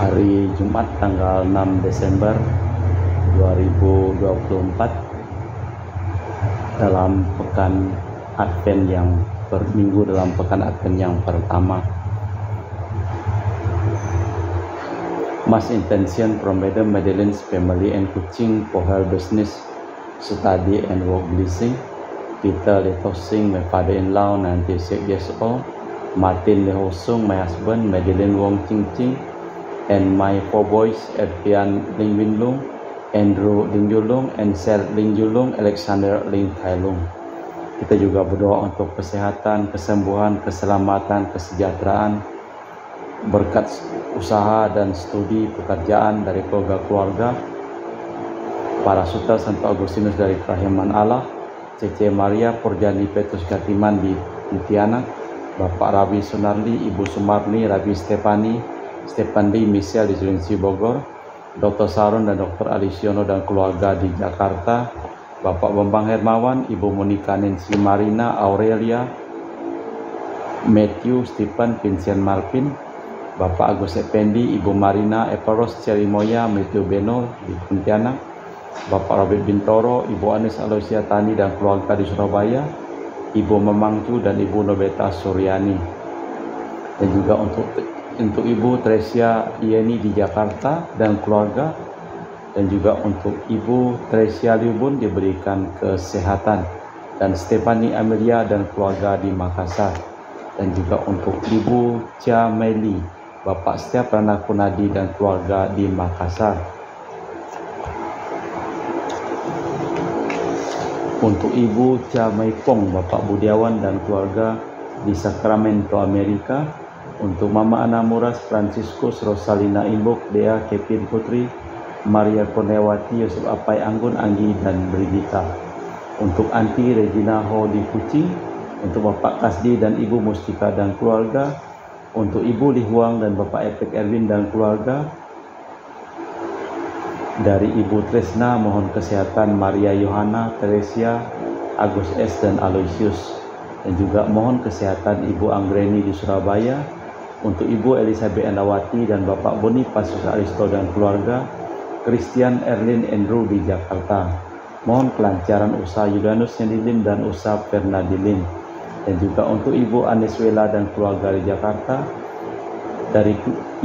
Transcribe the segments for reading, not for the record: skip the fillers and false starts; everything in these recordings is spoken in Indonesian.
hari Jumat tanggal 6 Desember 2024 dalam pekan Advent yang berminggu dalam pekan Advent yang pertama. Mass intention from Madam Madeleine's family and coaching for her business, study and work blessing. Peter Letosing, my father-in-law, 96 years old. Martin Lehosung, my husband. Madeleine Wong Ching Ching, and my 4 boys, Edvian Ling Winlung, Andrew Ling Yulung, and Sel Ling Yulung, Alexander Ling Kailung. Kita juga berdoa untuk kesehatan, kesembuhan, keselamatan, kesejahteraan, berkat usaha dan studi pekerjaan dari keluarga, para suster Santo Agustinus dari Kerahiman Allah, Cece Maria Porjani Petrus Katiman di Pontianak, Bapak Rabi Sunarli, Ibu Sumarni, Rabi Stefan Lee Michelle di Julinsi Bogor, Dr. Saron dan Dr. Alisiono dan keluarga di Jakarta, Bapak Bambang Hermawan, Ibu Monika Nancy Marina Aurelia, Matthew Stephen Vincent Marvin, Bapak Agus Effendi, Ibu Marina Eparos Cerimoya, Matthew Beno di Pontianak, Bapak Robert Bintoro, Ibu Anis Aloysia Tani dan keluarga di Surabaya, Ibu Memangcu dan Ibu Nobeta Suryani, dan juga untuk Ibu Tresia Yeni di Jakarta dan keluarga, dan juga untuk Ibu Tresia Liubun diberikan kesehatan, dan Stefani Amelia dan keluarga di Makassar, dan juga untuk Ibu Cia Meli, Bapak Setiap Rana Kunadi dan keluarga di Makassar. Untuk Ibu Cia Maipong, Bapak Budiawan dan keluarga di Sacramento, Amerika. Untuk Mama Ana Muras, Franciscus, Rosalina Imbok, Dea Kevin Putri, Maria Kurniawati, Yusuf Apai Anggun, Anggi dan Brigita. Untuk Anti Regina Ho di Kucing. Untuk Bapak Kasdi dan Ibu Mustika dan keluarga. Untuk Ibu Li Huang dan Bapak Epek Erwin dan keluarga. Dari Ibu Tresna mohon kesehatan Maria Yohana, Teresia, Agus S dan Aloysius, dan juga mohon kesehatan Ibu Anggreni di Surabaya. Untuk Ibu Elizabeth Endawati dan Bapak Boni Pasus Aristo dan keluarga, Christian Erlin Andrew di Jakarta. Mohon kelancaran usaha Yudanus Yandilin dan usaha Fernadilin, dan juga untuk Ibu Aneswela dan keluarga di Jakarta. Dari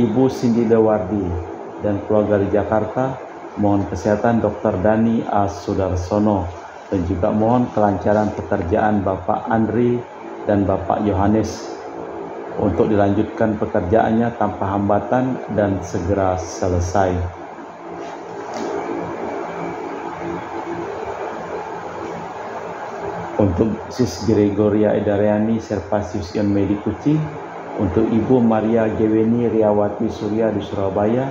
Ibu Cindy Dewardi dan keluarga di Jakarta, mohon kesehatan Dr. Dani A. Sudarsono, dan juga mohon kelancaran pekerjaan Bapak Andri dan Bapak Yohanes untuk dilanjutkan pekerjaannya tanpa hambatan dan segera selesai. Untuk Sis Gregoria Edariani Servasius Ion Medi Kucing, untuk Ibu Maria Geweni Riawati Surya di Surabaya,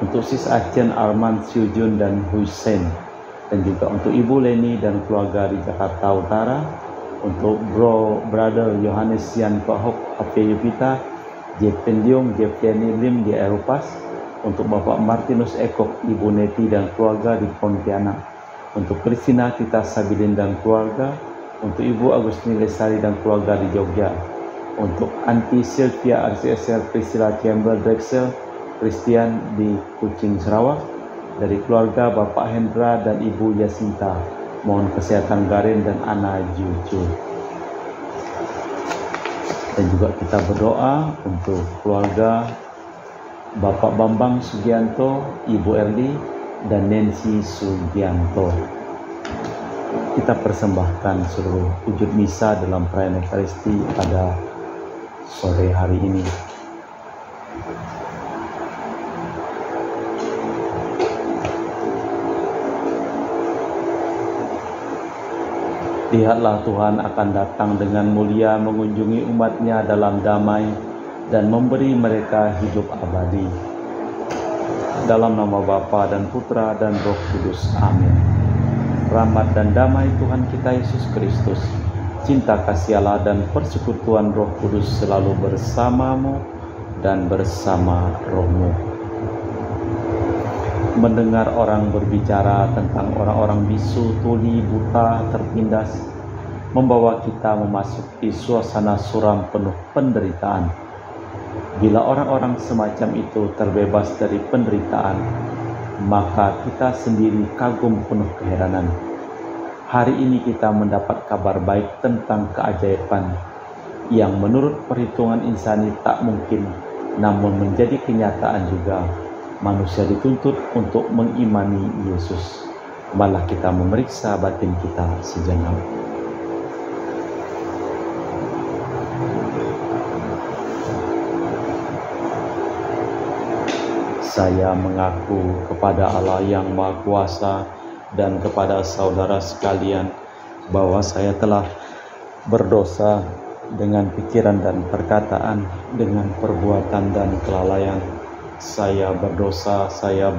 untuk Sis Acen Arman Syujun dan Hussein, dan juga untuk Ibu Leni dan keluarga di Jakarta Utara. Untuk Brother Yohanes Sian Pahok Ape Yupita, Jependiung Jeptiani Lim di Eropas. Untuk Bapak Martinus Ekok, Ibu Neti dan keluarga di Pontianak. Untuk Kristina Tita Sabilin dan keluarga. Untuk Ibu Agustini Lesari dan keluarga di Jogja. Untuk Anti Sylvia RCSL Priscilla Chamber Drexel Christian di Kucing Sarawak. Dari keluarga Bapak Hendra dan Ibu Yasinta, mohon kesehatan Garin dan Ana Juju. Dan juga kita berdoa untuk keluarga Bapak Bambang Sugianto, Ibu Erli dan Nancy Sugianto. Kita persembahkan seluruh wujud misa dalam perayaan Ekaristi pada sore hari ini. Lihatlah Tuhan akan datang dengan mulia mengunjungi umatnya dalam damai dan memberi mereka hidup abadi. Dalam nama Bapa dan Putra dan Roh Kudus. Amin. Rahmat dan damai Tuhan kita Yesus Kristus, cinta kasih Allah dan persekutuan Roh Kudus selalu bersamamu dan bersama rohmu. Mendengar orang berbicara tentang orang-orang bisu, tuli, buta, tertindas, membawa kita memasuki suasana suram penuh penderitaan. Bila orang-orang semacam itu terbebas dari penderitaan, maka kita sendiri kagum penuh keheranan. Hari ini kita mendapat kabar baik tentang keajaiban yang menurut perhitungan insani tak mungkin, namun menjadi kenyataan juga. Manusia dituntut untuk mengimani Yesus. Malah kita memeriksa batin kita sejenak. Saya mengaku kepada Allah yang Maha Kuasa dan kepada saudara sekalian bahwa saya telah berdosa dengan pikiran dan perkataan, dengan perbuatan dan kelalaian. Saya berdosa, saya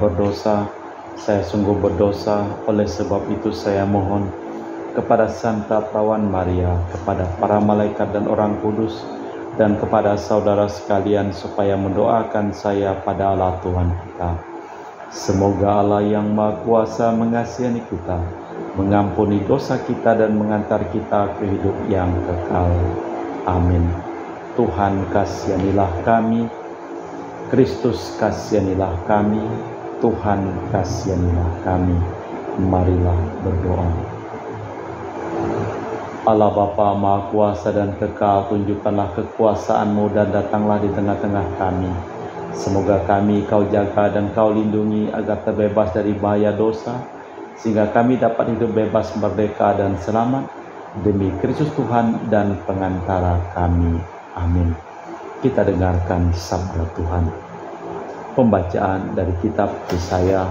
sungguh berdosa. Oleh sebab itu saya mohon kepada Santa Perawan Maria, kepada para malaikat dan orang kudus, dan kepada saudara sekalian supaya mendoakan saya pada Allah Tuhan kita. Semoga Allah yang Maha Kuasa mengasihi kita, mengampuni dosa kita dan mengantar kita ke hidup yang kekal. Amin. Tuhan kasihanilah kami, Kristus kasihanilah kami, Tuhan kasihanilah kami. Marilah berdoa. Allah Bapa Maha Kuasa dan Kekal, tunjukkanlah kekuasaan-Mu dan datanglah di tengah-tengah kami. Semoga kami Kau jaga dan Kau lindungi agar terbebas dari bahaya dosa, sehingga kami dapat hidup bebas, merdeka dan selamat demi Kristus Tuhan dan pengantara kami. Amin. Kita dengarkan sabda Tuhan. Pembacaan dari kitab Yesaya.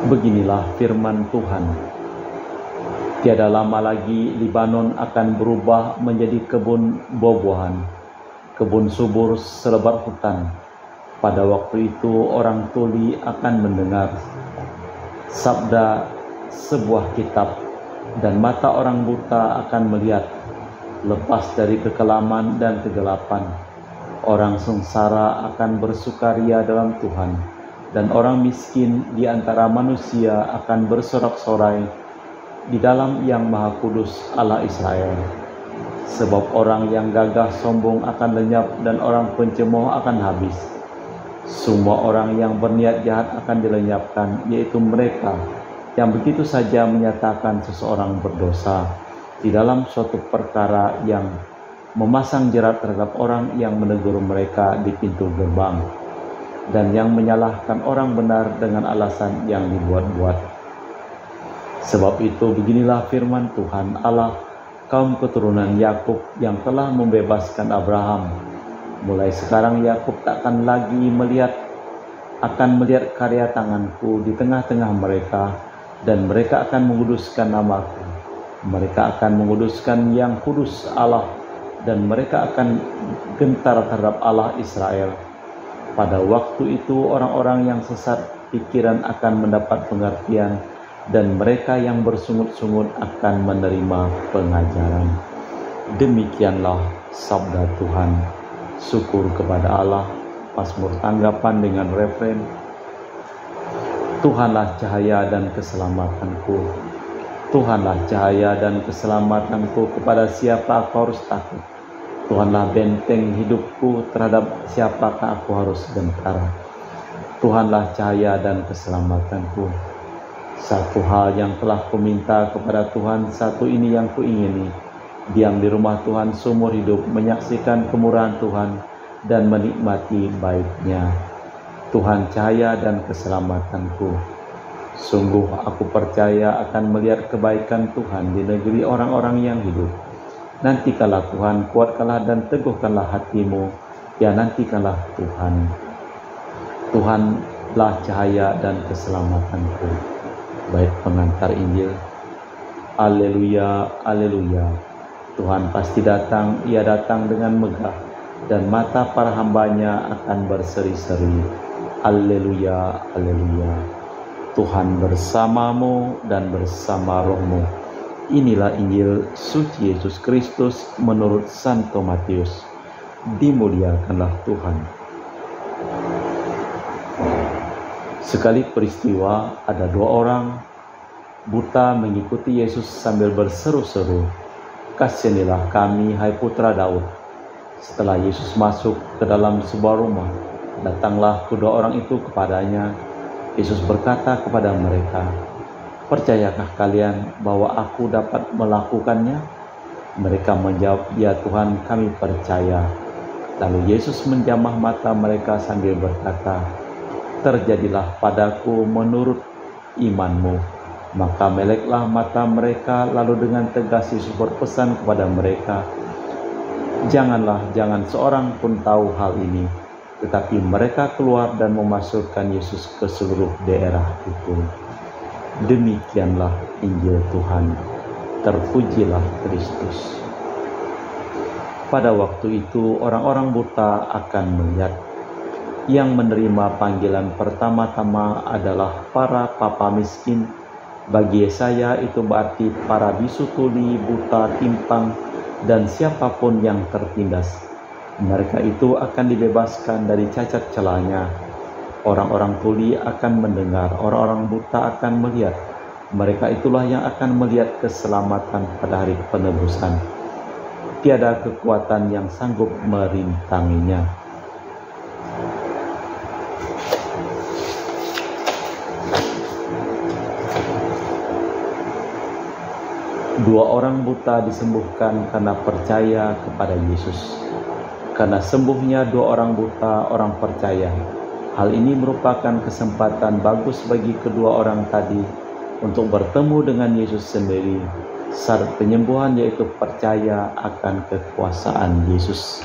Beginilah firman Tuhan. Tiada lama lagi Libanon akan berubah menjadi kebun buah-buahan, kebun subur selebar hutan. Pada waktu itu orang tuli akan mendengar sabda sebuah kitab, dan mata orang buta akan melihat. Lepas dari kekelaman dan kegelapan, orang sengsara akan bersukaria dalam Tuhan, dan orang miskin di antara manusia akan bersorak-sorai di dalam Yang Maha Kudus Allah Israel. Sebab orang yang gagah sombong akan lenyap dan orang pencemooh akan habis. Semua orang yang berniat jahat akan dilenyapkan, yaitu mereka yang begitu saja menyatakan seseorang berdosa di dalam suatu perkara, yang memasang jerat terhadap orang yang menegur mereka di pintu gerbang, dan yang menyalahkan orang benar dengan alasan yang dibuat-buat. Sebab itu beginilah firman Tuhan Allah, kaum keturunan Yakub yang telah membebaskan Abraham. Mulai sekarang Yakub takkan lagi akan melihat karya tanganku di tengah-tengah mereka, dan mereka akan menguduskan namaku. Mereka akan menguduskan yang kudus Allah, dan mereka akan gentar terhadap Allah Israel. Pada waktu itu orang-orang yang sesat pikiran akan mendapat pengertian, dan mereka yang bersungut-sungut akan menerima pengajaran. Demikianlah sabda Tuhan. Syukur kepada Allah. Mazmur tanggapan dengan refren, Tuhanlah cahaya dan keselamatanku. Tuhanlah cahaya dan keselamatanku, kepada siapa aku harus takut? Tuhanlah benteng hidupku, terhadap siapakah aku harus gentar? Tuhanlah cahaya dan keselamatanku. Satu hal yang telah kuminta kepada Tuhan, satu ini yang kuingini, diam di rumah Tuhan seumur hidup, menyaksikan kemurahan Tuhan dan menikmati baiknya. Tuhan cahaya dan keselamatanku. Sungguh aku percaya akan melihat kebaikan Tuhan di negeri orang-orang yang hidup. Nantikanlah Tuhan, kuatkanlah dan teguhkanlah hatimu. Ya, nantikanlah Tuhan. Tuhanlah cahaya dan keselamatanku. Bait pengantar Injil. Haleluya, haleluya. Tuhan pasti datang, Ia datang dengan megah, dan mata para hambanya akan berseri-seri. Haleluya, haleluya. Tuhan bersamamu dan bersama rohmu. Inilah Injil suci Yesus Kristus menurut Santo Matius. Dimuliakanlah Tuhan. Sekali peristiwa, ada dua orang buta mengikuti Yesus sambil berseru-seru, "Kasihanilah kami, hai putra Daud." Setelah Yesus masuk ke dalam sebuah rumah, datanglah kedua orang itu kepadanya. Yesus berkata kepada mereka, "Percayakah kalian bahwa aku dapat melakukannya?" Mereka menjawab, "Ya Tuhan, kami percaya." Lalu Yesus menjamah mata mereka sambil berkata, "Terjadilah padaku menurut imanmu." Maka meleklah mata mereka, lalu dengan tegas Yesus berpesan kepada mereka, Jangan seorang pun tahu hal ini." Tetapi mereka keluar dan memasukkan Yesus ke seluruh daerah itu. Demikianlah Injil Tuhan. Terpujilah Kristus. Pada waktu itu orang-orang buta akan melihat. Yang menerima panggilan pertama-tama adalah para papa miskin. Bagi Yesaya itu berarti para bisu tuli, buta, timpang, dan siapapun yang tertindas. Mereka itu akan dibebaskan dari cacat celanya. Orang-orang tuli akan mendengar, orang-orang buta akan melihat. Mereka itulah yang akan melihat keselamatan pada hari penebusan. Tiada kekuatan yang sanggup merintanginya. Dua orang buta disembuhkan karena percaya kepada Yesus. Karena sembuhnya dua orang buta, orang percaya. Hal ini merupakan kesempatan bagus bagi kedua orang tadi untuk bertemu dengan Yesus sendiri. Syarat penyembuhan yaitu percaya akan kekuasaan Yesus.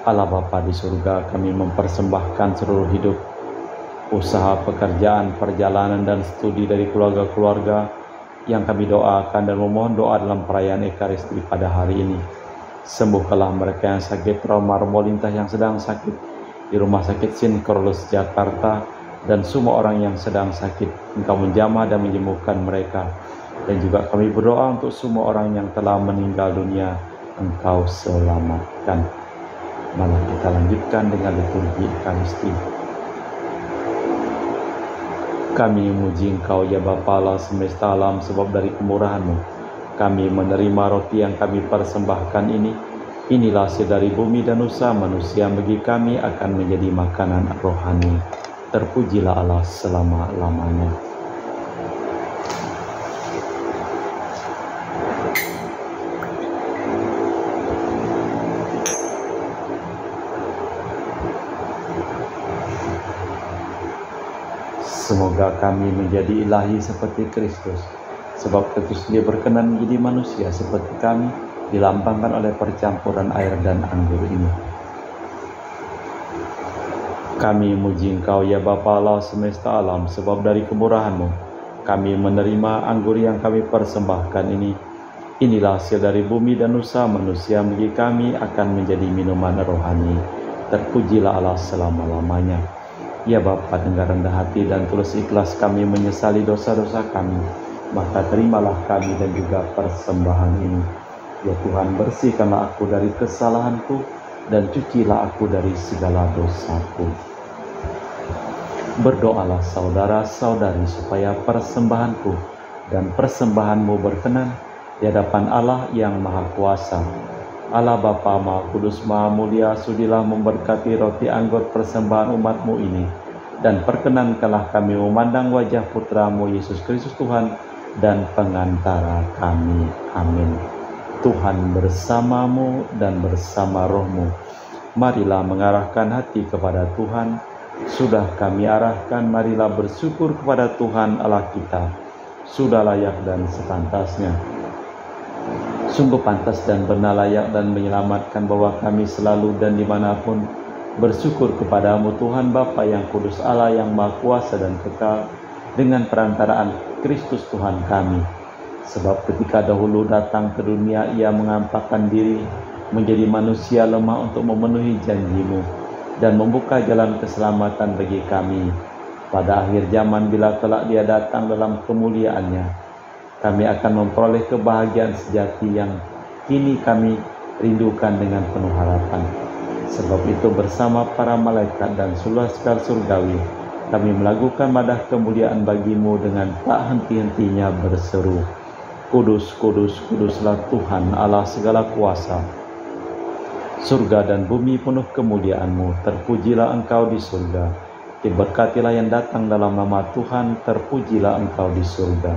Allah Bapa di surga, kami mempersembahkan seluruh hidup, usaha, pekerjaan, perjalanan, dan studi dari keluarga-keluarga yang kami doakan dan memohon doa dalam perayaan Ekaristi pada hari ini. Sembuhkanlah mereka yang sakit trauma lintas, yang sedang sakit di Rumah Sakit Sinkrolus Jakarta, dan semua orang yang sedang sakit. Engkau menjamah dan menyembuhkan mereka. Dan juga kami berdoa untuk semua orang yang telah meninggal dunia, Engkau selamatkan. Mari kita lanjutkan dengan liturgi Ekaristi. Kami memuji Engkau ya Bapa Allah semesta alam, sebab dari kemurahan-Mu kami menerima roti yang kami persembahkan ini. Inilah hasil dari bumi dan usaha manusia, bagi kami akan menjadi makanan rohani. Terpujilah Allah selama-lamanya. Semoga kami menjadi ilahi seperti Kristus, sebab Kristus Dia berkenan menjadi manusia seperti kami, dilambangkan oleh percampuran air dan anggur ini. Kami memuji Engkau ya Bapa Allah semesta alam, sebab dari kemurahan-Mu kami menerima anggur yang kami persembahkan ini. Inilah hasil dari bumi dan usaha manusia, bagi kami akan menjadi minuman rohani. Terpujilah Allah selama-lamanya. Ya Bapa, dengan rendah hati dan tulus ikhlas kami menyesali dosa-dosa kami, maka terimalah kami dan juga persembahan ini. Ya Tuhan, bersihkanlah aku dari kesalahanku dan cucilah aku dari segala dosaku. Berdoalah saudara-saudari supaya persembahanku dan persembahanmu berkenan di hadapan Allah yang Maha Kuasa. Allah Bapa Maha Kudus Maha Mulia, sudilah memberkati roti anggur persembahan umat-Mu ini, dan perkenankanlah kami memandang wajah Putra-Mu Yesus Kristus Tuhan dan pengantara kami. Amin. Tuhan bersamamu dan bersama rohmu. Marilah mengarahkan hati kepada Tuhan. Sudah kami arahkan, marilah bersyukur kepada Tuhan Allah kita. Sudah layak dan sepantasnya. Sungguh pantas dan benar, layak dan menyelamatkan bahwa kami selalu dan dimanapun bersyukur kepadamu Tuhan Bapa yang kudus, Allah yang Maha Kuasa dan kekal, dengan perantaraan Kristus Tuhan kami. Sebab ketika dahulu datang ke dunia, Ia mengampakkan diri menjadi manusia lemah untuk memenuhi janji-Mu dan membuka jalan keselamatan bagi kami. Pada akhir zaman, bila kelak Dia datang dalam kemuliaan-Nya, kami akan memperoleh kebahagiaan sejati yang kini kami rindukan dengan penuh harapan. Sebab itu bersama para malaikat dan seluruh sekalian surgawi, kami melakukan madah kemuliaan bagi-Mu dengan tak henti-hentinya berseru, Kudus, kudus, kuduslah Tuhan Allah segala kuasa. Surga dan bumi penuh kemuliaan-Mu, terpujilah Engkau di surga. Diberkatilah yang datang dalam nama Tuhan, terpujilah Engkau di surga.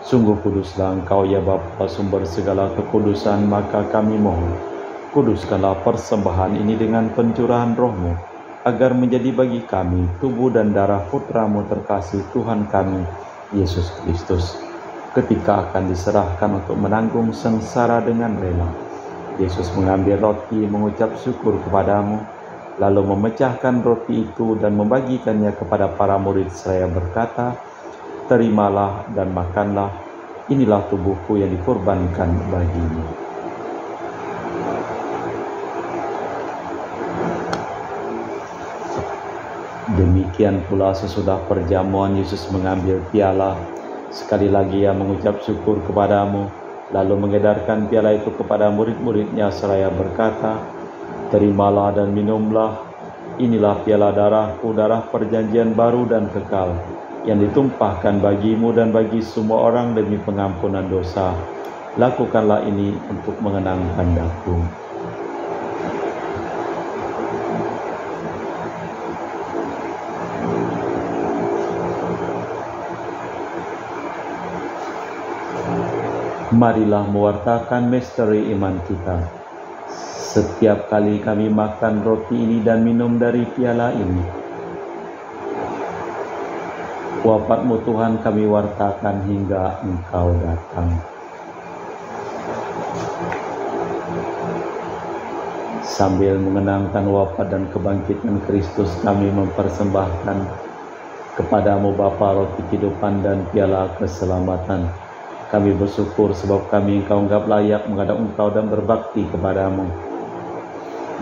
Sungguh kuduslah Engkau ya Bapa, sumber segala kekudusan, maka kami mohon, kuduskanlah persembahan ini dengan pencurahan Roh-Mu, agar menjadi bagi kami tubuh dan darah Putra-Mu terkasih Tuhan kami, Yesus Kristus. Ketika akan diserahkan untuk menanggung sengsara dengan rela, Yesus mengambil roti, mengucap syukur kepadamu, lalu memecahkan roti itu dan membagikannya kepada para murid seraya berkata, "Terimalah dan makanlah, inilah tubuhku yang dikorbankan bagimu." Demikian pula sesudah perjamuan Yesus mengambil piala, sekali lagi ia mengucap syukur kepadamu, lalu mengedarkan piala itu kepada murid-muridnya seraya berkata, "Terimalah dan minumlah, inilah piala darahku, darah perjanjian baru dan kekal, yang ditumpahkan bagimu dan bagi semua orang demi pengampunan dosa. Lakukanlah ini untuk mengenangkan aku." Marilah mewartakan misteri iman kita. Setiap kali kami makan roti ini dan minum dari piala ini, wafat-Mu Tuhan kami wartakan hingga Engkau datang. Sambil mengenangkan wafat dan kebangkitan Kristus, kami mempersembahkan kepadamu Bapa roti kehidupan dan piala keselamatan. Kami bersyukur sebab kami Engkau anggap layak menghadap Engkau dan berbakti kepadamu.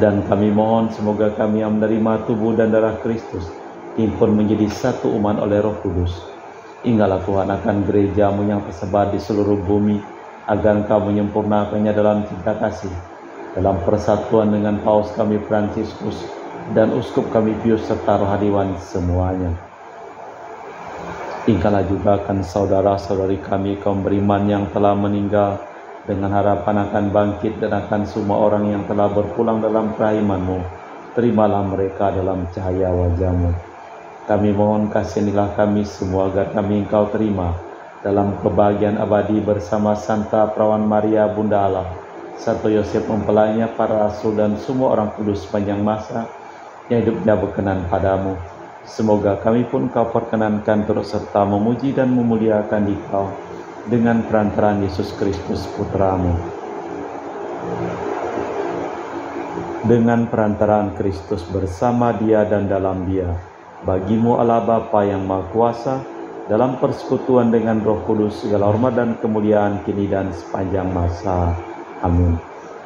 Dan kami mohon semoga kami yang menerima tubuh dan darah Kristus himpun menjadi satu umat oleh Roh Kudus. Ingatlah Tuhan akan gereja-Mu yang tersebar di seluruh bumi, agar Engkau menyempurnakannya dalam cinta kasih, dalam persatuan dengan Paus kami Fransiskus dan Uskup kami Pius serta rohaniwan semuanya. Ingatlah juga akan saudara-saudari kami kaum beriman yang telah meninggal, dengan harapan akan bangkit, dan akan semua orang yang telah berpulang dalam kerahiman-Mu. Terimalah mereka dalam cahaya wajah-Mu. Kami mohon kasihanilah kami semua agar kami Engkau terima dalam kebahagiaan abadi bersama Santa Perawan Maria Bunda Allah, Santo Yosef mempelainya, para rasul dan semua orang kudus sepanjang masa yang hidupnya berkenan padamu. Semoga kami pun Kau perkenankan turut serta memuji dan memuliakan Dikau dengan perantaraan Yesus Kristus Putra-Mu. Dengan perantaraan Kristus bersama Dia dan dalam Dia, bagi-Mu Allah Bapa yang Maha Kuasa, dalam persekutuan dengan Roh Kudus, segala hormat dan kemuliaan kini dan sepanjang masa. Amin.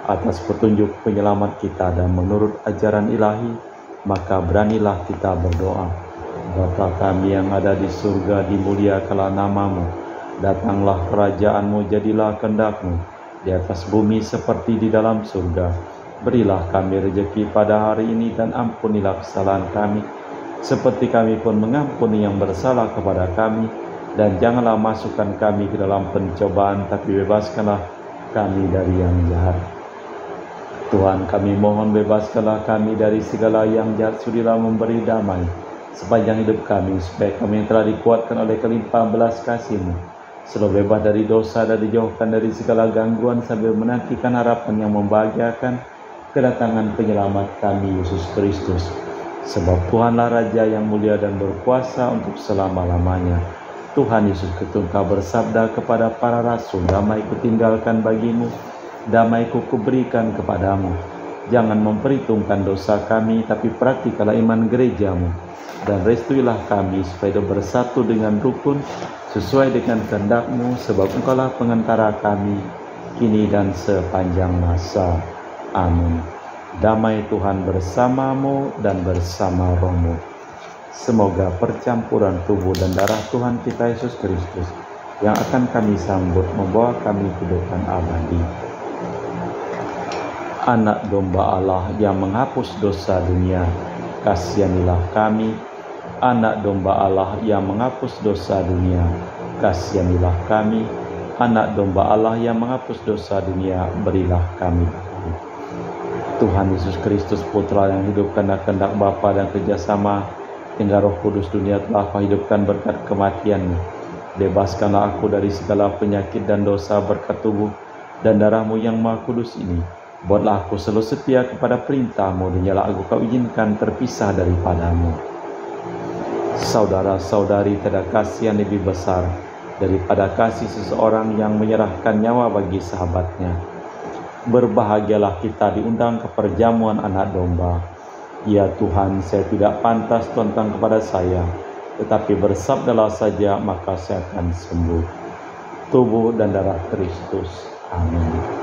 Atas petunjuk penyelamat kita dan menurut ajaran ilahi, maka beranilah kita berdoa. Bapa kami yang ada di surga, dimuliakanlah nama-Mu. Datanglah kerajaan-Mu, jadilah kehendak-Mu di atas bumi seperti di dalam surga. Berilah kami rejeki pada hari ini, dan ampunilah kesalahan kami, seperti kami pun mengampuni yang bersalah kepada kami. Dan janganlah masukkan kami ke dalam pencobaan, tapi bebaskanlah kami dari yang jahat. Tuhan, kami mohon bebaskanlah kami dari segala yang jahat. Sudilah memberi damai sepanjang hidup kami, supaya kami yang telah dikuatkan oleh kelimpahan belas kasih-Mu selalu bebas dari dosa dan dijauhkan dari segala gangguan, sambil menantikan harapan yang membahagiakan kedatangan penyelamat kami, Yesus Kristus. Sebab Tuhanlah Raja yang mulia dan berkuasa untuk selama-lamanya. Tuhan Yesus Kristus, Engkau bersabda kepada para rasul, "Damai kutinggalkan bagimu, damai-Ku kuberikan kepadamu. Jangan memperhitungkan dosa kami, tapi praktikkanlah iman gereja-Mu. Dan restuilah kami supaya bersatu dengan rukun sesuai dengan kehendak-Mu, sebab Engkaulah pengantara kami kini dan sepanjang masa. Amin. Damai Tuhan bersamamu dan bersama rohmu. Semoga percampuran tubuh dan darah Tuhan kita Yesus Kristus yang akan kami sambut membawa kami ke kehidupan abadi. Anak domba Allah yang menghapus dosa dunia, kasihanilah kami. Anak domba Allah yang menghapus dosa dunia, kasihanilah kami. Anak domba Allah yang menghapus dosa dunia, berilah kami. Tuhan Yesus Kristus Putra yang hidup karena kehendak Bapa dan kerjasama hingga Roh Kudus dunia telah Kau hidupkan berkat kematian-Nya. Bebaskanlah aku dari segala penyakit dan dosa berkat tubuh dan darah-Mu yang Maha Kudus ini. Buatlah aku selalu setia kepada perintah-Mu dan janganlah aku Kau izinkan terpisah daripada-Mu. Saudara-saudari, tiada kasih yang lebih besar daripada kasih seseorang yang menyerahkan nyawa bagi sahabatnya. Berbahagialah kita diundang ke perjamuan anak domba. Ya Tuhan, saya tidak pantas Tuhan kepada saya, tetapi bersabdalah saja maka saya akan sembuh. Tubuh dan darah Kristus. Amin.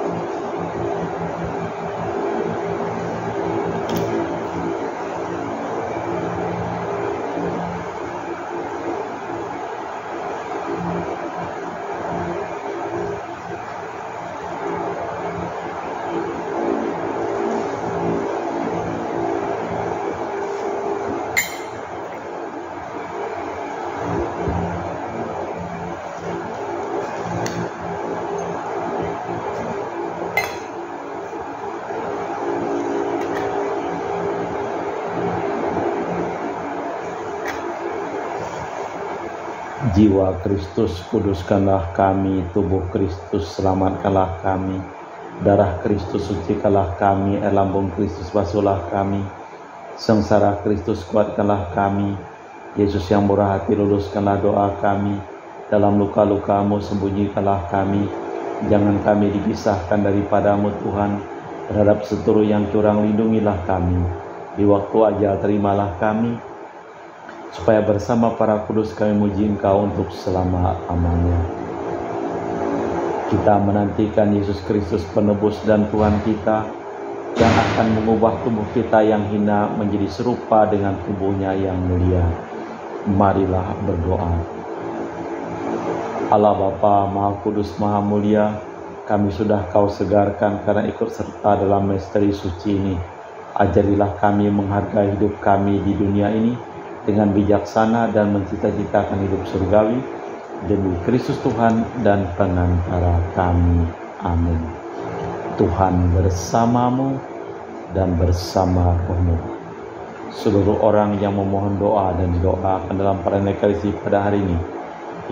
Jiwa Kristus, kuduskanlah kami. Tubuh Kristus, selamatkanlah kami. Darah Kristus, sucikanlah kami. Air lambung Kristus, basuhlah kami. Sengsara Kristus, kuatkanlah kami. Yesus yang murah hati, luluskanlah doa kami. Dalam luka-luka-Mu, sembunyikanlah kami. Jangan kami dipisahkan daripada-Mu, Tuhan. Terhadap seteru yang curang, lindungilah kami. Di waktu ajal, terimalah kami, supaya bersama para kudus kami muji Engkau untuk selama-lamanya. Kita menantikan Yesus Kristus penebus dan Tuhan kita yang akan mengubah tubuh kita yang hina menjadi serupa dengan tubuh-Nya yang mulia. Marilah berdoa. Allah Bapa Maha Kudus Maha Mulia, kami sudah Kau segarkan karena ikut serta dalam misteri suci ini. Ajarilah kami menghargai hidup kami di dunia ini dengan bijaksana dan mencita-citakan hidup surgawi demi Kristus Tuhan dan pengantara kami. Amin. Tuhan bersamamu dan bersama rohmu. Seluruh orang yang memohon doa dan didoakan dalam perayaan Ekaristi pada hari ini,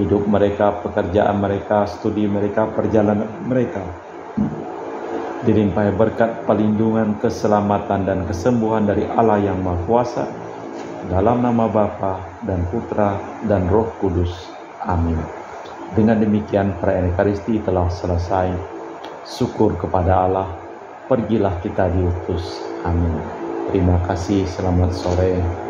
hidup mereka, pekerjaan mereka, studi mereka, perjalanan mereka dilimpahi berkat perlindungan, keselamatan dan kesembuhan dari Allah yang Maha Kuasa. Dalam nama Bapa dan Putra dan Roh Kudus. Amin. Dengan demikian perayaan Ekaristi telah selesai. Syukur kepada Allah. Pergilah kita diutus. Amin. Terima kasih. Selamat sore.